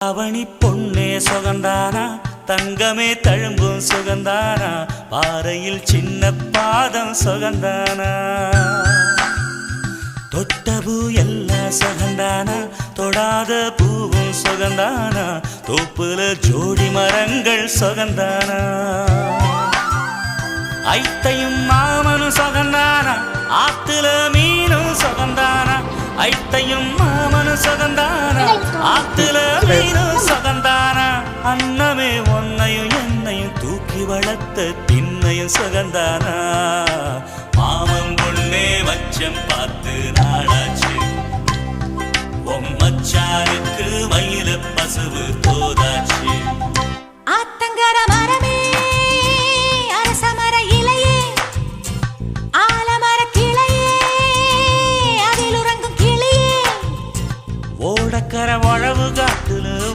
அவனி பொன்னே சுகந்தானா தங்கமே தழும்பும் சுகந்தானா பாறையில் சின்ன பாதம் சுகந்தானா தொட்டபூ எல்லாம் சுகந்தானா தொடாத பூவும் சுகந்தானா தோப்புல ஜோடி மரங்கள் சுகந்தானா ஐத்தையும் மாமனும் சுகந்தானா ஆத்துல மீனும் சுகந்தானா ஐத்தையும் மாமனும் சுகந்தானா ஆத்துல மீனும் சுகந்தானா அன்னமே ஒன்னையும் என்னையும் தூக்கி வளர்த்த திண்ணையும் சுகந்தானா மாமன் பொண்ணே மச்சம் பார்த்து நாளாச்சு மச்சானுக்கு மயில பசுவு தோத